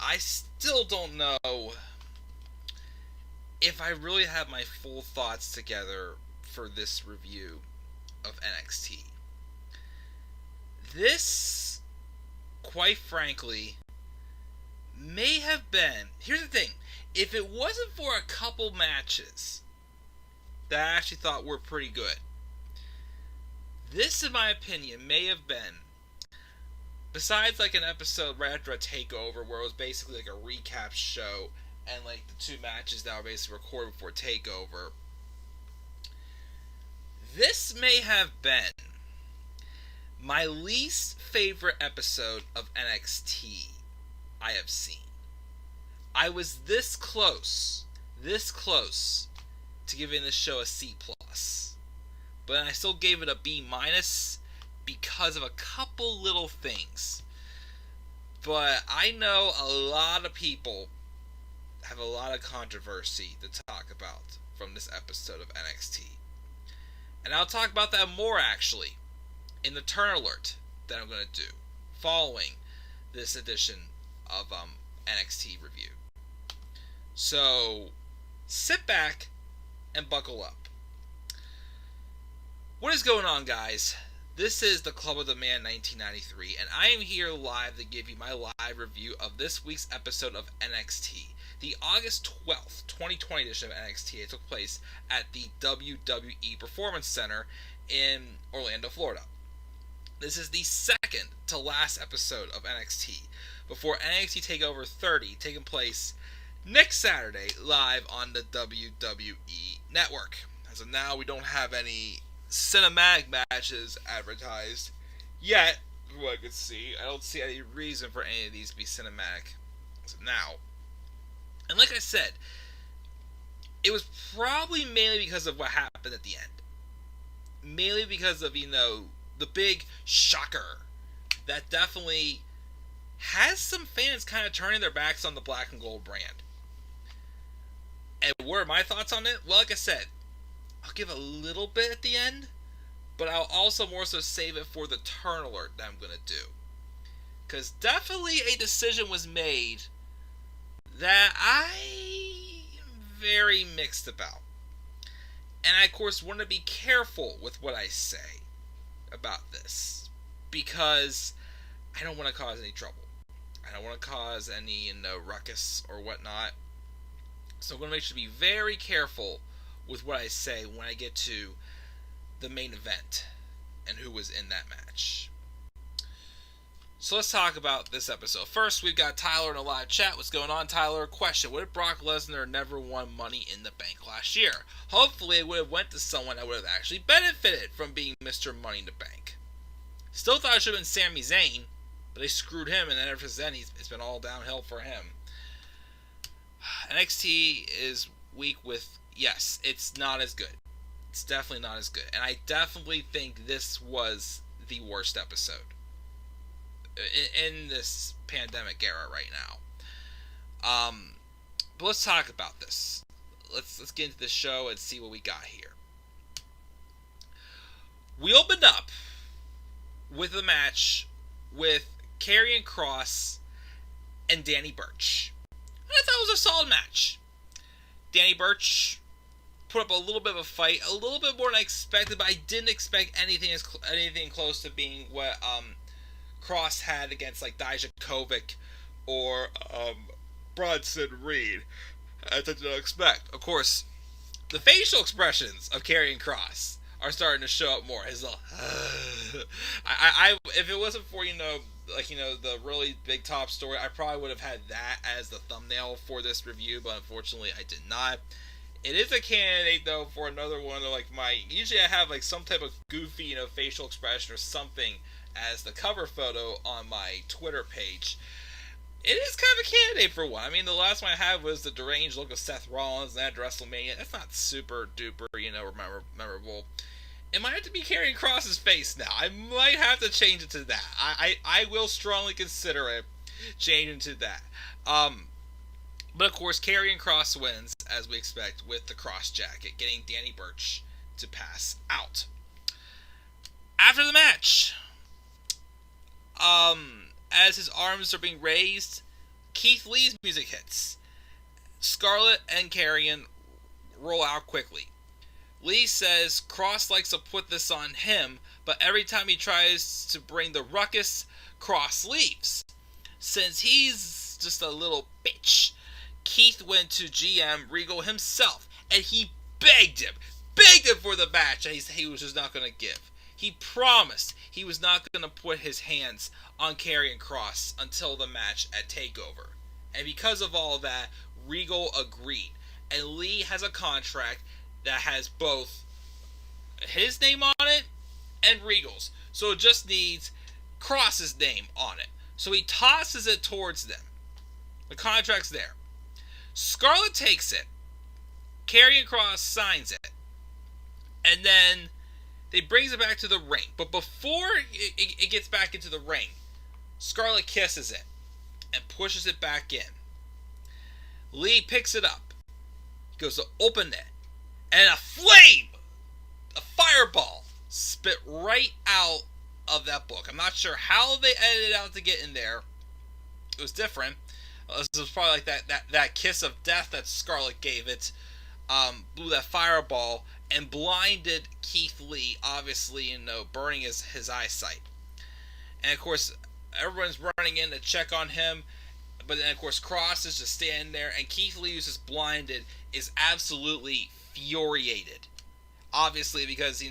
I still don't know if I really have my full thoughts together for this review of NXT. This, quite frankly, may have been. Here's the thing: if it wasn't for a couple matches that I actually thought were pretty good, this, in my opinion, may have been, besides like an episode right after a takeover where it was basically like a recap show and like the two matches that were basically recorded before takeover, this may have been my least favorite episode of NXT I have seen. I was this close to giving this show a C plus, but I still gave it a B minus because of a couple little things. But I know a lot of people have a lot of controversy to talk about from this episode of NXT. And I'll talk about that more actually in the turn alert that I'm going to do following this edition of NXT review. So sit back and buckle up. What is going on, guys? This is the Club of the Man 1993, and I am here live to give you my live review of this week's episode of NXT, the August 12th, 2020 edition of NXT. It took place at the WWE Performance Center in Orlando, Florida. This is the second to last episode of NXT before NXT TakeOver 30, taking place next Saturday live on the WWE Network. As of now, we don't have any cinematic matches advertised yet, from what I could see. I don't see any reason for any of these to be cinematic as of now. And like I said, it was probably mainly because of what happened at the end. Mainly because of, the big shocker that definitely has some fans kind of turning their backs on the black and gold brand. And what are my thoughts on it? Well, like I said, I'll give a little bit at the end, but I'll also more so save it for the turn alert that I'm going to do. Because definitely a decision was made that I am very mixed about. And I, of course, want to be careful with what I say about this, because I don't want to cause any trouble. I don't want to cause any ruckus or whatnot. So I'm going to make sure to be very careful with what I say when I get to the main event and who was in that match. So let's talk about this episode. First, we've got Tyler in a live chat. What's going on, Tyler? Question: would Brock Lesnar never won Money in the Bank last year? Hopefully, it would have went to someone that would have actually benefited from being Mr. Money in the Bank. Still thought it should have been Sami Zayn, but they screwed him, and then ever since then, it's been all downhill for him. NXT is weak with, yes, it's not as good. It's definitely not as good. And I definitely think this was the worst episode in this pandemic era right now. But let's talk about this. Let's get into the show and see what we got here. We opened up with a match with Karrion Kross and Danny Burch. I thought it was a solid match. Danny Burch put up a little bit of a fight, a little bit more than I expected, but I didn't expect anything close to being what Kross had against like Dijakovic or Bronson Reed. I did not expect. Of course, the facial expressions of Karrion Kross are starting to show up more. His little, if it wasn't for the really big top story, I probably would have had that as the thumbnail for this review, but unfortunately I did not. It is a candidate though for another one of usually I have like some type of goofy facial expression or something as the cover photo on my Twitter page. It is kind of a candidate for one. I mean, the last one I had was the deranged look of Seth Rollins and that WrestleMania. That's not super duper, memorable. It might have to be Karrion Kross's face now. I might have to change it to that. I will strongly consider it changing to that. But of course, Karrion Kross wins, as we expect, with the Kross jacket, getting Danny Burch to pass out. After the match, as his arms are being raised, Keith Lee's music hits. Scarlett and Karrion roll out quickly. Lee says Cross likes to put this on him, but every time he tries to bring the ruckus, Cross leaves. Since he's just a little bitch, Keith went to GM Regal himself, and he begged him for the match that he was just not going to give. He promised he was not going to put his hands on Karrion Kross until the match at TakeOver. And because of all of that, Regal agreed. And Lee has a contract that has both his name on it and Regal's. So it just needs Kross's name on it. So he tosses it towards them. The contract's there. Scarlett takes it. Karrion Kross signs it. And then they brings it back to the ring. But before it gets back into the ring, Scarlett kisses it and pushes it back in. Lee picks it up. He goes to open it. And a flame, a fireball, spit right out of that book. I'm not sure how they edited it out to get in there. It was different. This was probably like that kiss of death that Scarlett gave it. Blew that fireball and blinded Keith Lee, obviously, burning his eyesight. And of course, everyone's running in to check on him. But then, of course, Kross is just standing there, and Keith Lee, who's just blinded, is absolutely infuriated. Obviously, because,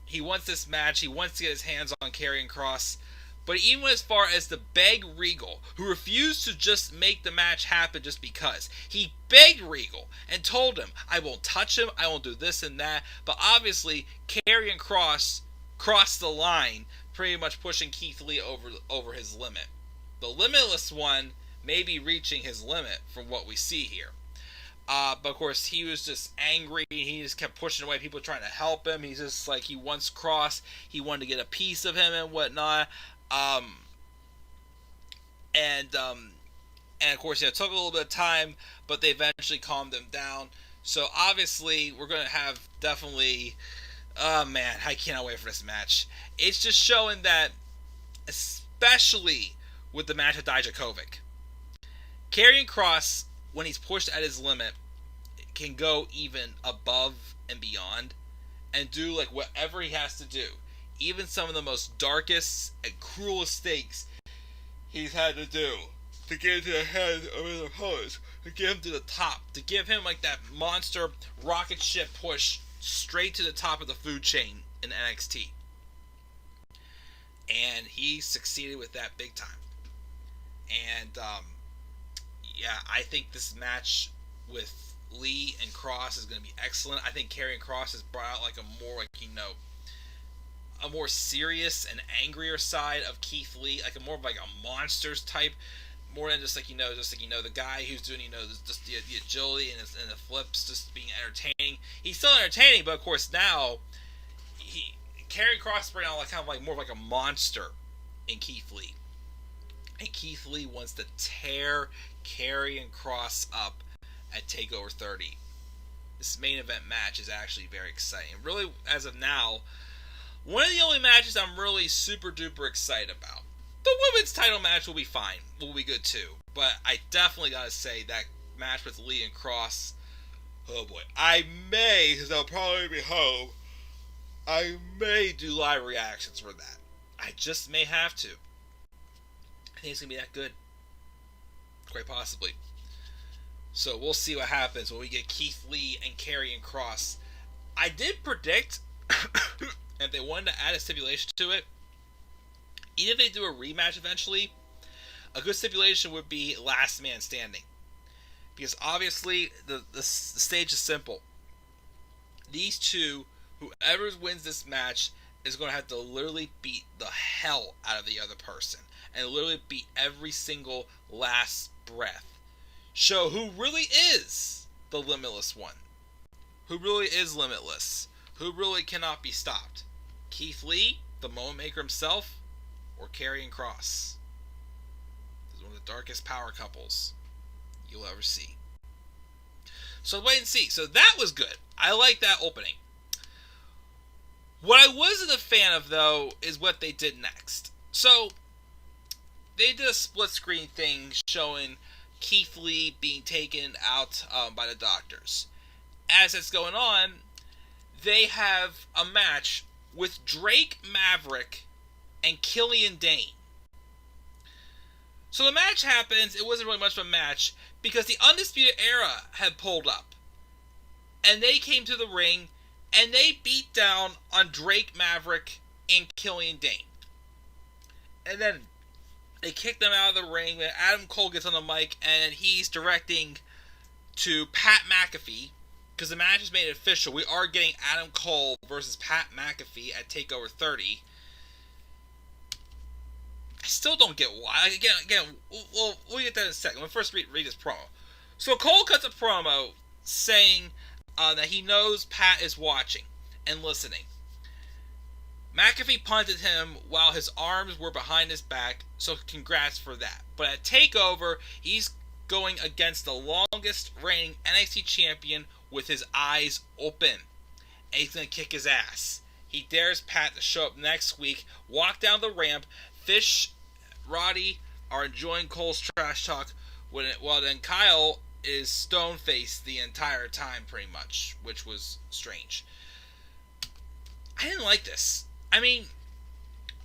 he wants this match, he wants to get his hands on Karrion Kross. But even as far as to beg Regal, who refused to just make the match happen just because, he begged Regal and told him, I won't touch him, I won't do this and that. But obviously, Karrion Kross crossed the line, pretty much pushing Keith Lee over his limit. The Limitless one may be reaching his limit from what we see here. But of course, he was just angry. He just kept pushing away people trying to help him. He's just like, he wants Kross. He wanted to get a piece of him and whatnot. And of course, it took a little bit of time, but they eventually calmed him down. So obviously, we're going to have definitely... Oh man, I cannot wait for this match. It's just showing that, especially with the match with Dijakovic, Karrion Kross, when he's pushed at his limit, can go even above and beyond and do like whatever he has to do. Even some of the most darkest and cruelest things he's had to do to get into the head of his opponents, to get him to the top, to give him like that monster rocket ship push straight to the top of the food chain in NXT. And he succeeded with that big time. And yeah, I think this match with Lee and Kross is going to be excellent. I think Karrion Kross has brought out like a more serious and angrier side of Keith Lee, like more of like a monsters type, more than just the guy who's doing just the agility and the flips, just being entertaining. He's still entertaining, but of course now Karrion Kross bringing out like kind of like more of like a monster in Keith Lee. And Keith Lee wants to tear Karrion Kross up at TakeOver 30. This main event match is actually very exciting. Really, as of now, one of the only matches I'm really super duper excited about. The women's title match will be fine. Will be good too. But I definitely gotta say that match with Lee and Kross, oh boy. I may, because I'll probably be home, I may do live reactions for that. I just may have to. I think it's going to be that good. Quite possibly. So we'll see what happens when we get Keith Lee and Karrion Kross. I did predict, if they wanted to add a stipulation to it, even if they do a rematch eventually, a good stipulation would be last man standing. Because obviously, the stage is simple. These two, whoever wins this match, is going to have to literally beat the hell out of the other person. And literally beat every single last breath. Show who really is the limitless one. Who really is limitless. Who really cannot be stopped. Keith Lee, the Moment Maker himself, or Karrion Kross. This is one of the darkest power couples you'll ever see. So wait and see. So that was good. I like that opening. What I wasn't a fan of, though, is what they did next. So, they did a split screen thing showing Keith Lee being taken out by the doctors. As it's going on, they have a match with Drake Maverick and Killian Dane. So the match happens. It wasn't really much of a match because the Undisputed Era had pulled up. And they came to the ring and they beat down on Drake Maverick and Killian Dane. And then they kick them out of the ring. Then Adam Cole gets on the mic and he's directing to Pat McAfee, because the match is made official. We are getting Adam Cole versus Pat McAfee at TakeOver 30. I still don't get why. Again, we'll get that in a second. Let me first read this promo. So Cole cuts a promo saying that he knows Pat is watching and listening. McAfee punted him while his arms were behind his back, so congrats for that. But at TakeOver, he's going against the longest reigning NXT champion with his eyes open. And he's going to kick his ass. He dares Pat to show up next week, walk down the ramp. Fish, Roddy are enjoying Cole's trash talk, while then Kyle is stone-faced the entire time, pretty much, which was strange. I didn't like this. I mean,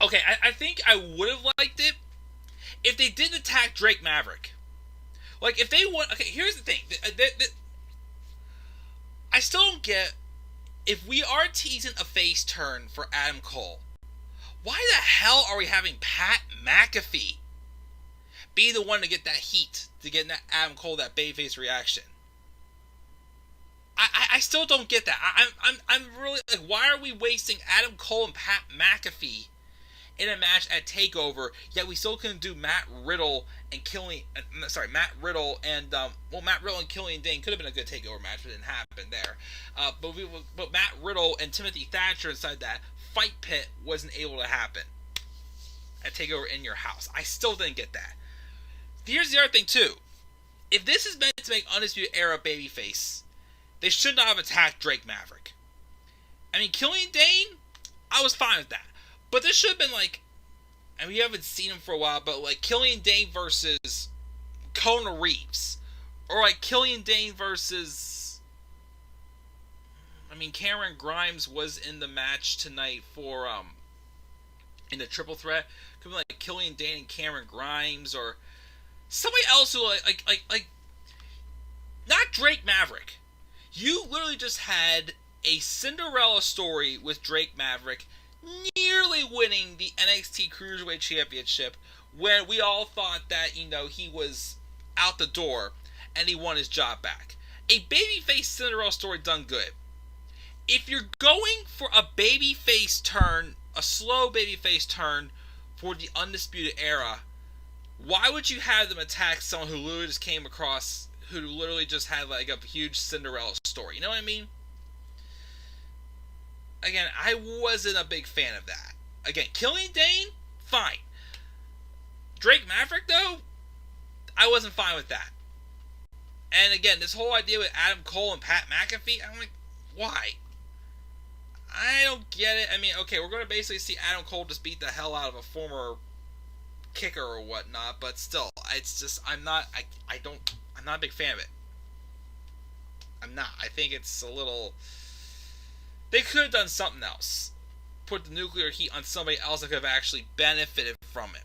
okay, I think I would have liked it if they didn't attack Drake Maverick. Like, if they want... Okay, here's the thing. I still don't get... If we are teasing a face turn for Adam Cole, why the hell are we having Pat McAfee be the one to get that heat, to get that Adam Cole, that babyface reaction? I still don't get that. I'm really like, why are we wasting Adam Cole and Pat McAfee in a match at TakeOver? Yet we still couldn't do Matt Riddle and Killian Dane could have been a good TakeOver match, but it didn't happen there. But Matt Riddle and Timothy Thatcher inside that fight pit wasn't able to happen at TakeOver in your house. I still didn't get that. Here's the other thing too. If this is meant to make Undisputed Era babyface, they should not have attacked Drake Maverick. I mean, Killian Dane, I was fine with that. But this should have been like, and we haven't seen him for a while, but like Killian Dane versus Kona Reeves. Or like Killian Dane versus... I mean, Cameron Grimes was in the match tonight for, in the triple threat. Could be like Killian Dane and Cameron Grimes, or somebody else who like not Drake Maverick. You literally just had a Cinderella story with Drake Maverick nearly winning the NXT Cruiserweight Championship when we all thought that, you know, he was out the door and he won his job back. A babyface Cinderella story done good. If you're going for a babyface turn, a slow babyface turn for the Undisputed Era, why would you have them attack someone who literally just came across, who literally just had like a huge Cinderella story? You know what I mean? Again, I wasn't a big fan of that. Again, Killian Dane, fine. Drake Maverick, though, I wasn't fine with that. And again, this whole idea with Adam Cole and Pat McAfee, I'm like, why? I don't get it. I mean, okay, we're going to basically see Adam Cole just beat the hell out of a former kicker or whatnot, but still, it's just, I'm not a big fan of it. I'm not. I think it's a little... They could have done something else. Put the nuclear heat on somebody else that could have actually benefited from it.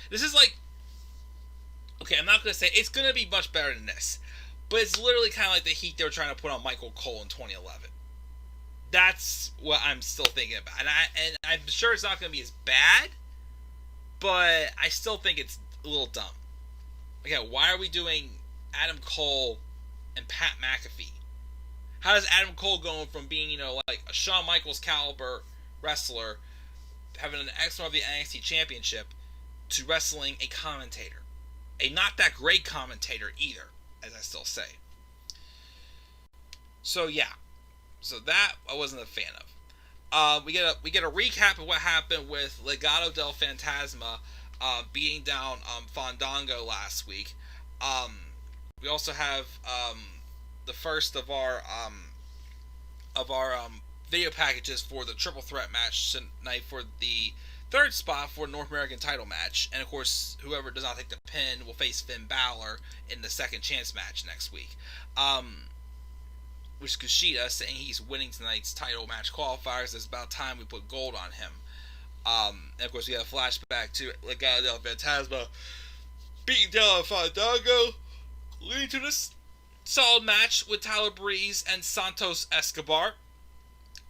This is like... Okay, I'm not going to say... It's going to be much better than this. But it's literally kind of like the heat they were trying to put on Michael Cole in 2011. That's what I'm still thinking about. And I'm sure it's not going to be as bad, but I still think it's a little dumb. Again, why are we doing Adam Cole and Pat McAfee? How does Adam Cole go from being, you know, like a Shawn Michaels caliber wrestler, having an excellent of the NXT Championship, to wrestling a commentator? A not that great commentator either, as I still say. So yeah. So that I wasn't a fan of. We get a recap of what happened with Legado del Fantasma beating down Fandango last week. We also have the first of our video packages for the triple threat match tonight for the third spot for North American title match. And of course, whoever does not take the pin will face Finn Balor in the second chance match next week. Which is Kushida saying he's winning tonight's title match qualifiers. It's about time we put gold on him. And of course, we have a flashback to Legado del Fantasma beating down Fandango, leading to this solid match with Tyler Breeze and Santos Escobar.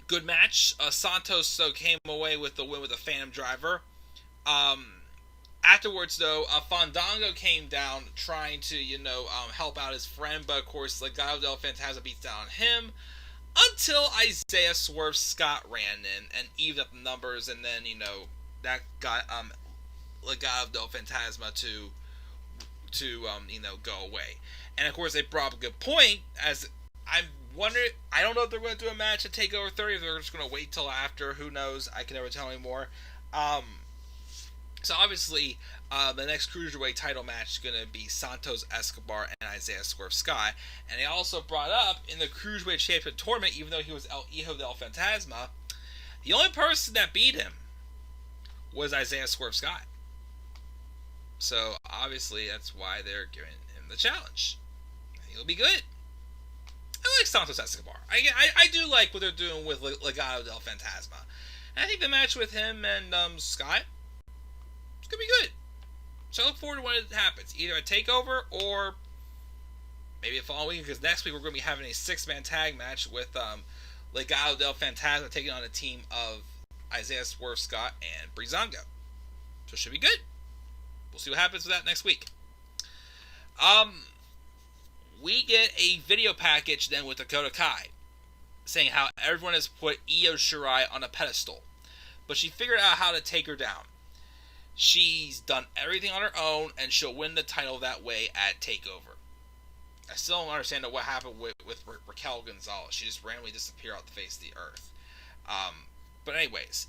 Good match. Santos came away with the win with a Phantom Driver. Afterwards, though, Fandango came down trying to, help out his friend, but of course, Legado del Fantasma beats down on him until Isaiah Swerve Scott ran in and evened up the numbers, and then, that got Legado del Fantasma to go away. And of course, they brought up a good point, as I don't know if they're going to do a match at TakeOver 30, if they're just going to wait till after, who knows, I can never tell anymore. So obviously, the next Cruiserweight title match is going to be Santos Escobar and Isaiah Swerve Sky. And they also brought up, in the Cruiserweight Championship tournament, even though he was El Hijo del Fantasma, the only person that beat him was Isaiah Swerve Sky. So obviously, that's why they're giving him the challenge. I think it'll be good. I like Santos Escobar. I do like what they're doing with Legado del Fantasma. And I think the match with him and Scott is going to be good. So I look forward to when it happens. Either a TakeOver or maybe a following week. Because next week we're going to be having a 6-man tag match with Legado del Fantasma taking on a team of Isaiah Swerve Scott and Breezango. So it should be good. We'll see what happens with that next week. We get a video package then with Dakota Kai saying how everyone has put Io Shirai on a pedestal, but she figured out how to take her down. She's done everything on her own, and she'll win the title that way at TakeOver. I still don't understand what happened with Raquel Gonzalez. She just randomly disappeared off the face of the earth. But anyways,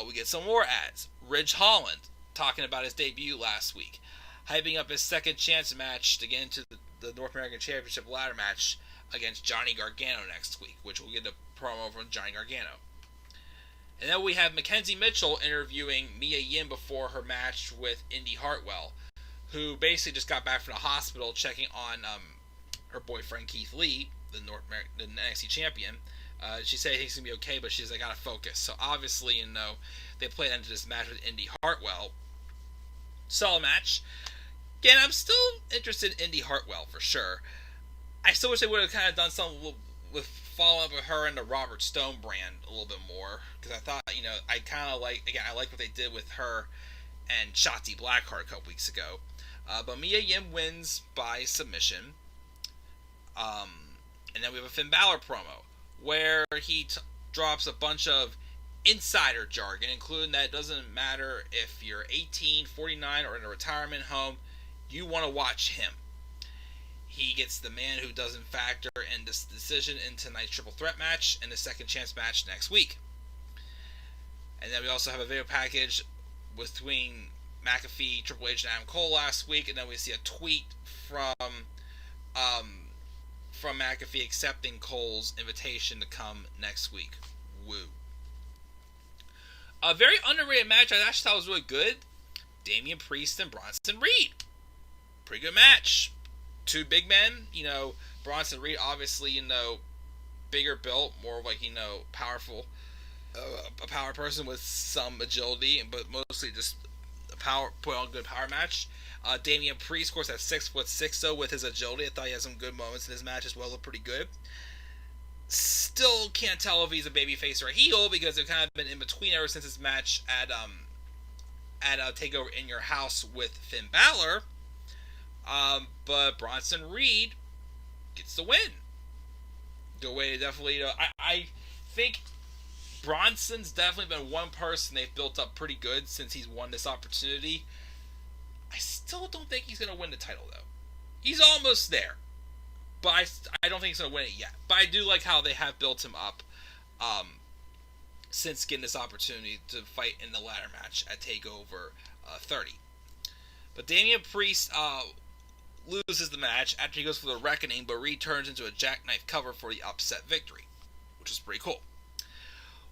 we get some more ads. Ridge Holland talking about his debut last week, hyping up his second chance match to get into the North American Championship ladder match against Johnny Gargano next week, which we'll get a promo from Johnny Gargano. And then we have Mackenzie Mitchell interviewing Mia Yim before her match with Indy Hartwell, who basically just got back from the hospital checking on her boyfriend Keith Lee, the NXT champion. She said he's going to be okay, but she's like, I gotta focus. So obviously, they played into this match with Indy Hartwell. Solid match. Again, I'm still interested in Indy Hartwell for sure. I still wish they would have kind of done something with follow up with her and the Robert Stone brand a little bit more, because I thought, I kind of like, again, I like what they did with her and Shotzi Blackheart a couple weeks ago. But Mia Yim wins by submission. And then we have a Finn Balor promo where he drops a bunch of insider jargon, including that it doesn't matter if you're 18, 49, or in a retirement home, you want to watch him. He gets the man who doesn't factor in this decision into tonight's triple threat match and the second chance match next week. And then we also have a video package between McAfee, Triple H, and Adam Cole last week, and then we see a tweet from McAfee accepting Cole's invitation to come next week. Woo. A very underrated match I actually thought was really good. Damian Priest and Bronson Reed. Pretty good match. Two big men. Bronson Reed obviously, bigger built, more like, powerful. A power person with some agility, but mostly just put on a good power match. Damian Priest, of course, at 6'6", though, with his agility. I thought he had some good moments in his match as well. Looked pretty good. Still can't tell if he's a babyface or a heel, because they've kind of been in between ever since his match at TakeOver in Your House with Finn Balor. But Bronson Reed gets the win. The way to definitely, I think Bronson's definitely been one person they've built up pretty good since he's won this opportunity. I still don't think he's going to win the title, though. He's almost there. But I don't think he's going to win it yet. But I do like how they have built him up since getting this opportunity to fight in the ladder match at TakeOver 30. But Damian Priest loses the match after he goes for the Reckoning, but Reed turns into a jackknife cover for the upset victory, which is pretty cool.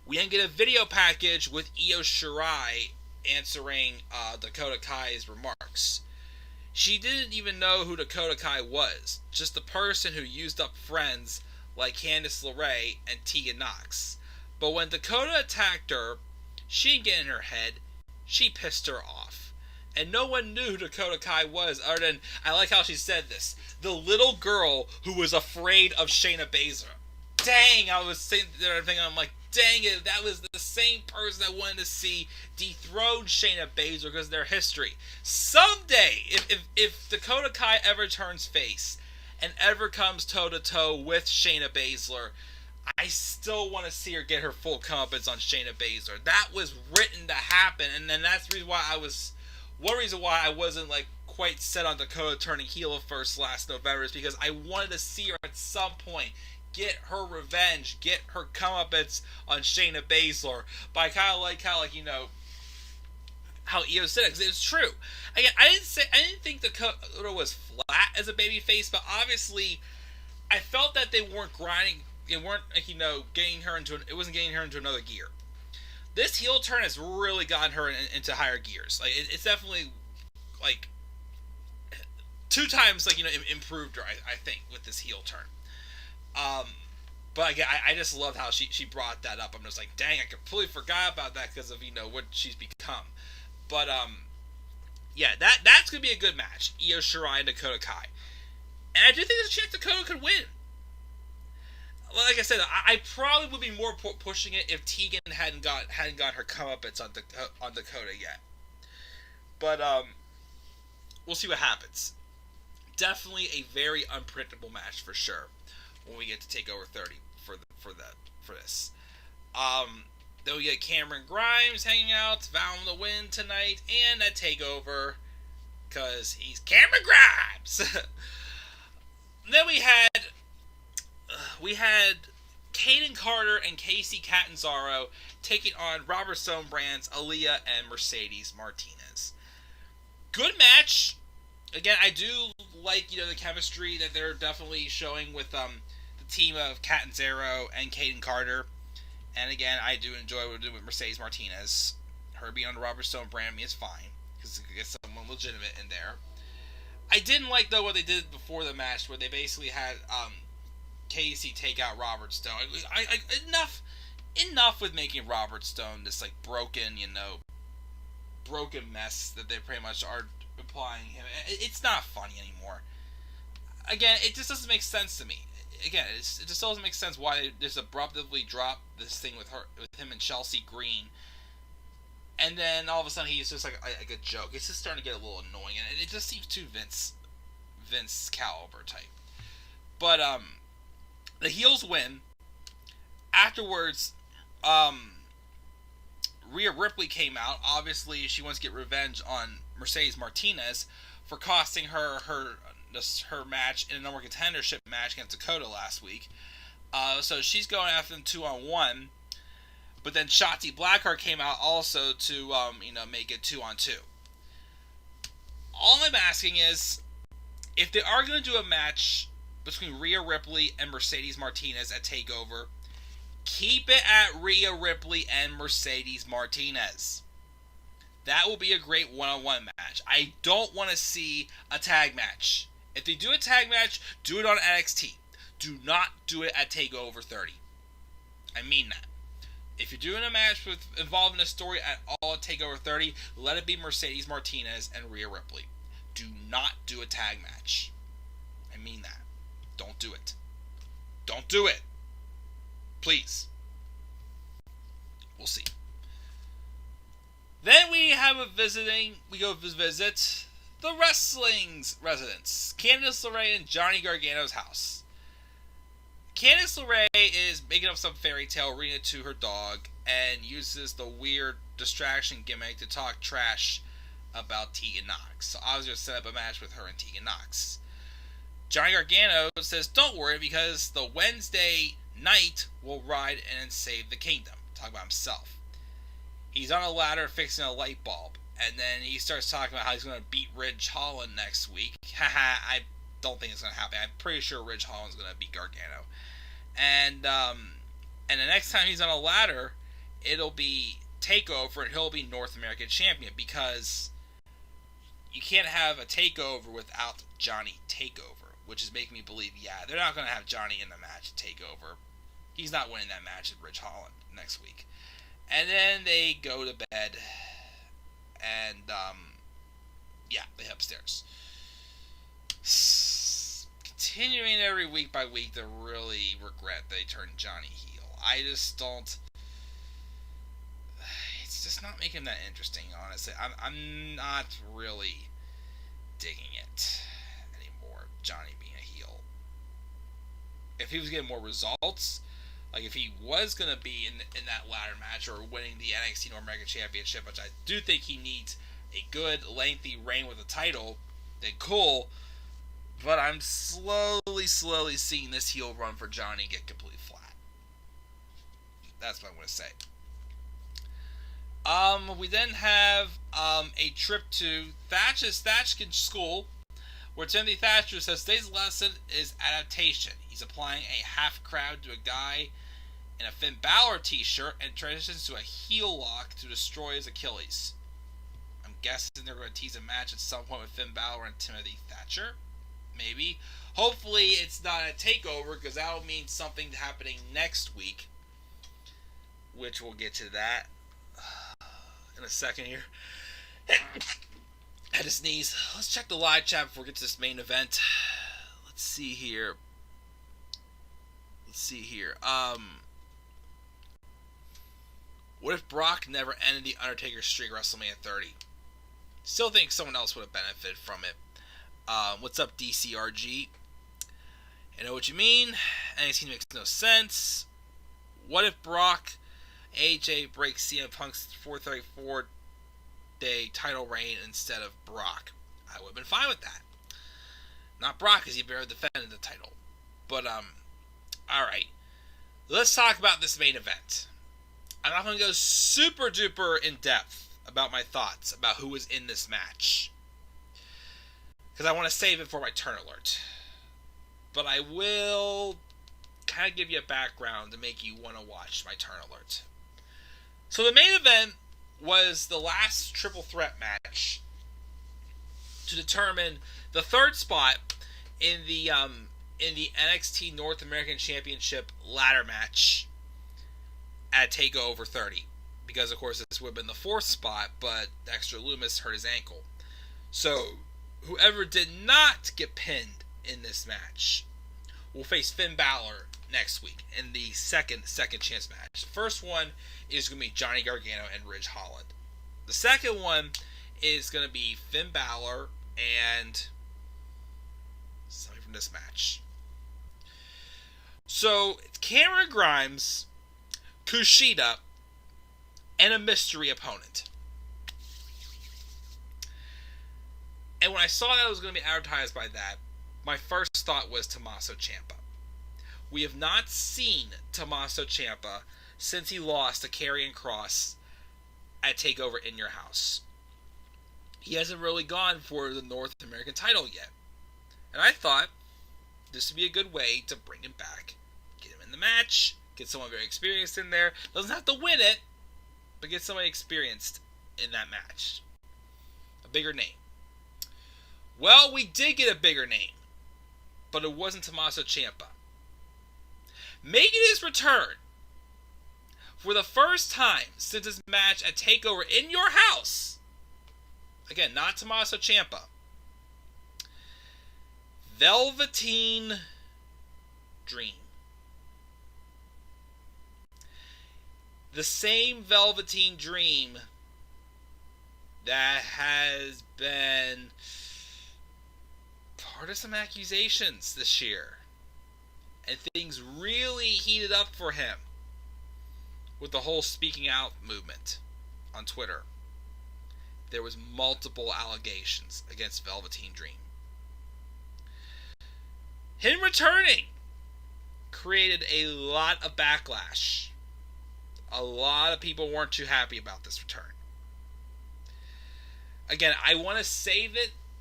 We then get a video package with Io Shirai answering Dakota Kai's remarks. She didn't even know who Dakota Kai was, just the person who used up friends like Candice LeRae and Tegan Nox. But when Dakota attacked her, she didn't get in her head, she pissed her off. And no one knew who Dakota Kai was other than, I like how she said this, the little girl who was afraid of Shayna Baszler. Dang, I was sitting there thinking, I'm like, dang it, that was the same person I wanted to see dethrone Shayna Baszler because of their history. Someday, if Dakota Kai ever turns face and ever comes toe-to-toe with Shayna Baszler, I still want to see her get her full comeuppance on Shayna Baszler. That was written to happen, and then that's the reason why one reason why I wasn't like quite set on Dakota turning heel at first last November is because I wanted to see her at some point get her revenge, get her comeuppance on Shayna Baszler. But I kind of like how, like, you know, how Io said it, because it's true. Again, I didn't think Dakota was flat as a babyface, but obviously, I felt that they weren't grinding. It weren't, like, you know, it wasn't getting her into another gear. This heel turn has really gotten her into higher gears. Like, it's definitely like 2 times, like, you know, improved her. I think with this heel turn. But again, I just love how she brought that up. I'm just like, dang, I completely forgot about that because of, you know, what she's become. But yeah, that's gonna be a good match. Io Shirai and Dakota Kai, and I do think there's a chance Dakota could win. Like I said, I probably would be more pushing it if Tegan hadn't got her comeuppance on Dakota yet. But we'll see what happens. Definitely a very unpredictable match for sure when we get to TakeOver 30 for this. Then we get Cameron Grimes hanging out, vowing to win tonight, and at TakeOver, because he's Cameron Grimes. Then we had Kaden Carter and Casey Catanzaro taking on Robert Stone Brands, Aaliyah, and Mercedes Martinez. Good match. Again, I do like, you know, the chemistry that they're definitely showing with the team of Catanzaro and Kaden Carter. And again, I do enjoy what we're doing with Mercedes Martinez. Her being on the Robert Stone brand is fine, because it gets someone legitimate in there. I didn't like, though, what they did before the match, where they basically had Casey take out Robert Stone. Enough with making Robert Stone this, like, broken mess that they pretty much are implying him. It's not funny anymore. Again, it just doesn't make sense to me. Again, it just doesn't make sense why they just abruptly drop this thing with him and Chelsea Green, and then all of a sudden he's just like a joke. It's just starting to get a little annoying, and it just seems too Vince caliber type. But the heels win. Afterwards, Rhea Ripley came out. Obviously, she wants to get revenge on Mercedes Martinez for costing her match in a number contendership match against Dakota last week. So she's going after them 2-on-1. But then Shotzi Blackheart came out also to make it 2-on-2. All I'm asking is, if they are going to do a match between Rhea Ripley and Mercedes Martinez at TakeOver, keep it at Rhea Ripley and Mercedes Martinez. That will be a great one-on-one match. I don't want to see a tag match. If they do a tag match, do it on NXT. Do not do it at TakeOver 30. I mean that. If you're doing a match involving a story at all at TakeOver 30, let it be Mercedes Martinez and Rhea Ripley. Do not do a tag match. I mean that. Don't do it. Don't do it. Please. We'll see. Then we go visit the wrestling's residents, Candice LeRae and Johnny Gargano's house. Candice LeRae is making up some fairy tale, reading it to her dog, and uses the weird distraction gimmick to talk trash about Tegan Nox. So I was going to set up a match with her and Tegan Nox. Johnny Gargano says, don't worry, because the Wednesday night will ride in and save the kingdom. Talk about himself. He's on a ladder fixing a light bulb. And then he starts talking about how he's going to beat Ridge Holland next week. Haha, I don't think it's going to happen. I'm pretty sure Ridge Holland's going to beat Gargano. And the next time he's on a ladder, it'll be TakeOver, and he'll be North American Champion, because you can't have a TakeOver without Johnny TakeOver, which is making me believe, yeah, they're not going to have Johnny in the match at TakeOver. He's not winning that match with Ridge Holland next week. And then they go to bed, and, they head upstairs. Continuing every week by week to really regret they turned Johnny heel. I just don't... It's just not making that interesting, honestly. I'm not really digging it anymore, Johnny being a heel. If he was getting more results, like if he was going to be in that ladder match or winning the NXT North American Championship, which I do think he needs a good, lengthy reign with a title, then cool. But I'm slowly seeing this heel run for Johnny get completely flat. That's what I'm going to say. We then have a trip to Thatch's school, where Timothy Thatcher says today's lesson is adaptation. He's applying a half crowd to a guy in a Finn Balor t-shirt and transitions to a heel lock to destroy his Achilles. I'm guessing they're going to tease a match at some point with Finn Balor and Timothy Thatcher. Maybe. Hopefully it's not a takeover, because that'll mean something happening next week, which we'll get to that in a second here. Had to sneeze. Let's check the live chat before we get to this main event. Let's see here. What if Brock never ended the Undertaker streak at WrestleMania 30? Still think someone else would have benefited from it. What's up, DCRG? I know what you mean. NXT makes no sense. What if Brock AJ breaks CM Punk's 434-day title reign instead of Brock? I would have been fine with that. Not Brock, because he barely defended the title. But, alright. Let's talk about this main event. I'm not going to go super duper in depth about my thoughts about who was in this match, because I want to save it for my turn alert. But I will kind of give you a background to make you want to watch my turn alert. So the main event was the last triple threat match to determine the third spot in the NXT North American Championship ladder match at TakeOver 30. Because, of course, this would have been the fourth spot, but Dexter Lumis hurt his ankle. So, whoever did not get pinned in this match will face Finn Balor next week in the second chance match. The first one is going to be Johnny Gargano and Ridge Holland. The second one is going to be Finn Balor and somebody from this match. So, it's Cameron Grimes, Kushida, and a mystery opponent. And when I saw that it was going to be advertised by that, my first thought was Tommaso Ciampa. We have not seen Tommaso Ciampa since he lost to Karrion Kross at TakeOver in Your House. He hasn't really gone for the North American title yet. And I thought this would be a good way to bring him back, get him in the match, get someone very experienced in there. Doesn't have to win it, but get somebody experienced in that match. A bigger name. Well, we did get a bigger name, but it wasn't Tommaso Ciampa. Making his return for the first time since his match at TakeOver in Your House. Again, not Tommaso Ciampa. Velveteen Dream. The same Velveteen Dream that has been part of some accusations this year. And things really heated up for him with the whole speaking out movement on Twitter. There was multiple allegations against Velveteen Dream. Him returning created a lot of backlash. A lot of people weren't too happy about this return. Again, I want to save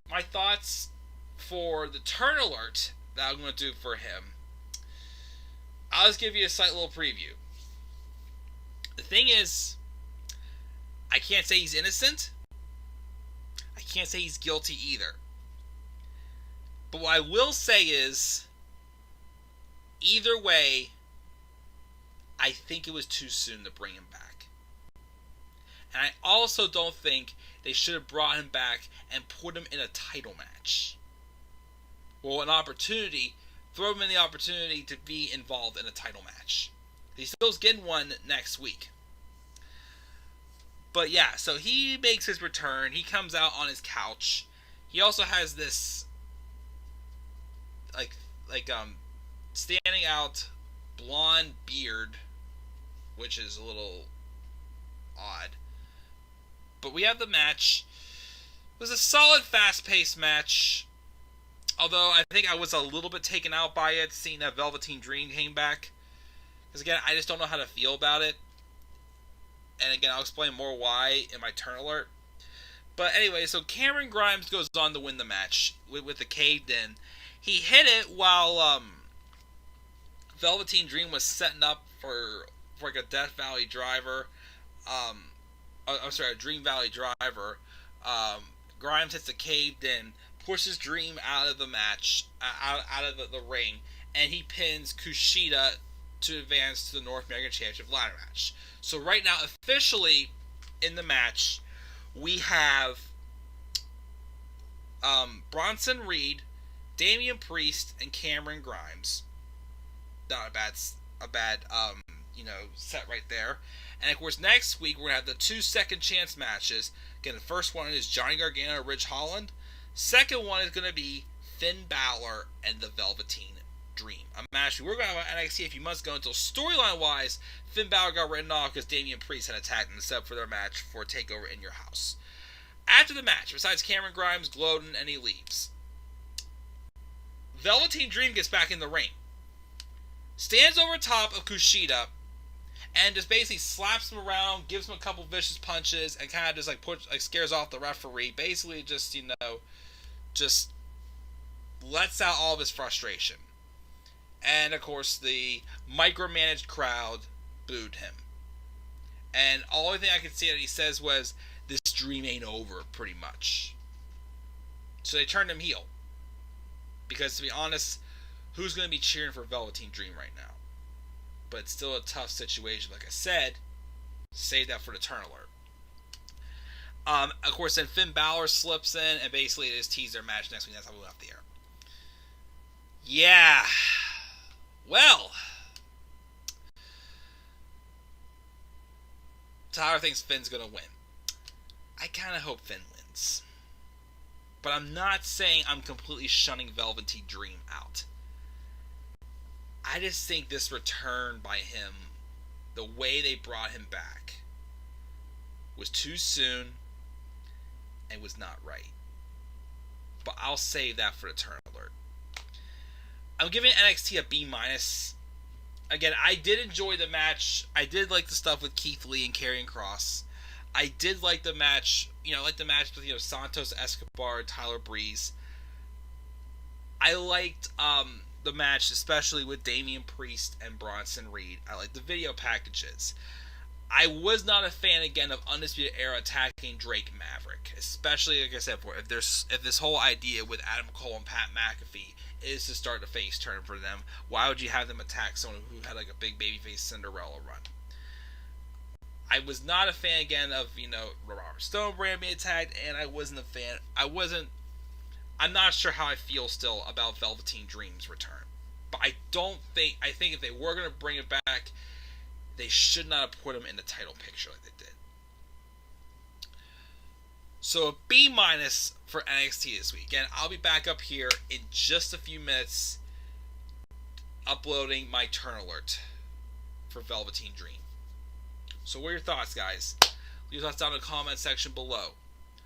my thoughts, for the turn alert that I'm going to do for him. I'll just give you a slight little preview. The thing is, I can't say he's innocent. I can't say he's guilty either. But what I will say is, either way, I think it was too soon to bring him back. And I also don't think they should have brought him back and put him in a title match. Well, an opportunity, throw him in the opportunity to be involved in a title match. He still's getting one next week. But yeah, so he makes his return. He comes out on his couch. He also has this standing out blonde beard, which is a little odd. But we have the match. It was a solid, fast-paced match. Although I think I was a little bit taken out by it, seeing that Velveteen Dream came back. Because again, I just don't know how to feel about it. And again, I'll explain more why in my turn alert. But anyway, so Cameron Grimes goes on to win the match with the caved in. He hit it while Velveteen Dream was setting up for like a Death Valley driver. A Dream Valley driver. Grimes hits the caved in, pushes Dream out of the match, out of the ring, and he pins Kushida to advance to the North American Championship ladder match. So right now, officially in the match, we have Bronson Reed, Damian Priest, and Cameron Grimes. Not a bad set right there. And of course, next week we're gonna have the 2 second chance matches. Again, the first one is Johnny Gargano, Ridge Holland. Second one is gonna be Finn Balor and the Velveteen Dream. A match we were going to have on NXT a few months ago until storyline-wise, Finn Balor got written off because Damian Priest had attacked him and set up for their match for TakeOver in Your House. After the match, besides Cameron Grimes gloating and he leaves, Velveteen Dream gets back in the ring, stands over top of Kushida, and just basically slaps him around, gives him a couple vicious punches, and kind of just scares off the referee. Basically, just just lets out all of his frustration. And, of course, the micromanaged crowd booed him. And the only thing I could see that he says was, "This dream ain't over," pretty much. So they turned him heel. Because, to be honest, who's going to be cheering for Velveteen Dream right now? But it's still a tough situation. Like I said, save that for the turn alert. Of course, then Finn Balor slips in, and basically it is tease their match next week. That's how we left the air. Yeah. Well, Tyler thinks Finn's going to win. I kind of hope Finn wins. But I'm not saying I'm completely shunning Velveteen Dream out. I just think this return by him, the way they brought him back, was too soon and was not right. But I'll save that for the turn alert. I'm giving NXT a B-. Again, I did enjoy the match. I did like the stuff with Keith Lee and Karrion Kross. I did like the match, with, Santos Escobar and Tyler Breeze. I liked the match, especially with Damian Priest and Bronson Reed. I liked the video packages. I was not a fan, again, of Undisputed Era attacking Drake Maverick. Especially, like I said before, if this whole idea with Adam Cole and Pat McAfee is to start a face turn for them, why would you have them attack someone who had, a big babyface Cinderella run? I was not a fan, again, of, Robert Stone brand being attacked, and I wasn't a fan. I'm not sure how I feel still about Velveteen Dream's return. But I think if they were going to bring it back, they should not have put him in the title picture like they did. So a B- for NXT this week. Again, I'll be back up here in just a few minutes uploading my turn alert for Velveteen Dream. So what are your thoughts, guys? Leave your thoughts down in the comment section below.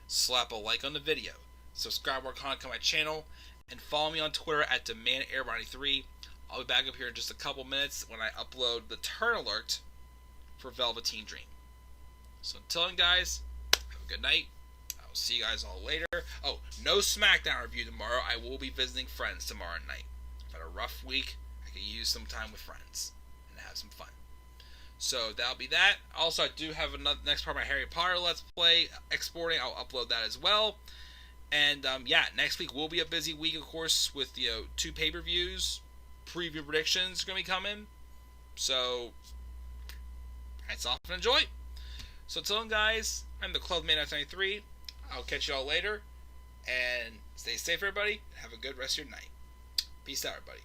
Slap a like on the video. Subscribe more content to my channel. And follow me on Twitter at DemandAir93. I'll be back up here in just a couple minutes when I upload the turn alert for Velveteen Dream. So until then, guys, have a good night. I will see you guys all later. Oh, no SmackDown review tomorrow. I will be visiting friends tomorrow night. I've had a rough week. I could use some time with friends and have some fun. So that'll be that. Also, I do have another next part of my Harry Potter Let's Play exporting. I'll upload that as well. And next week will be a busy week, of course, with 2 pay-per-views. Preview predictions are going to be coming. So, hats off and enjoy. So until then, guys, I'm the Club Man 93. I'll catch you all later. And stay safe, everybody. Have a good rest of your night. Peace out, everybody.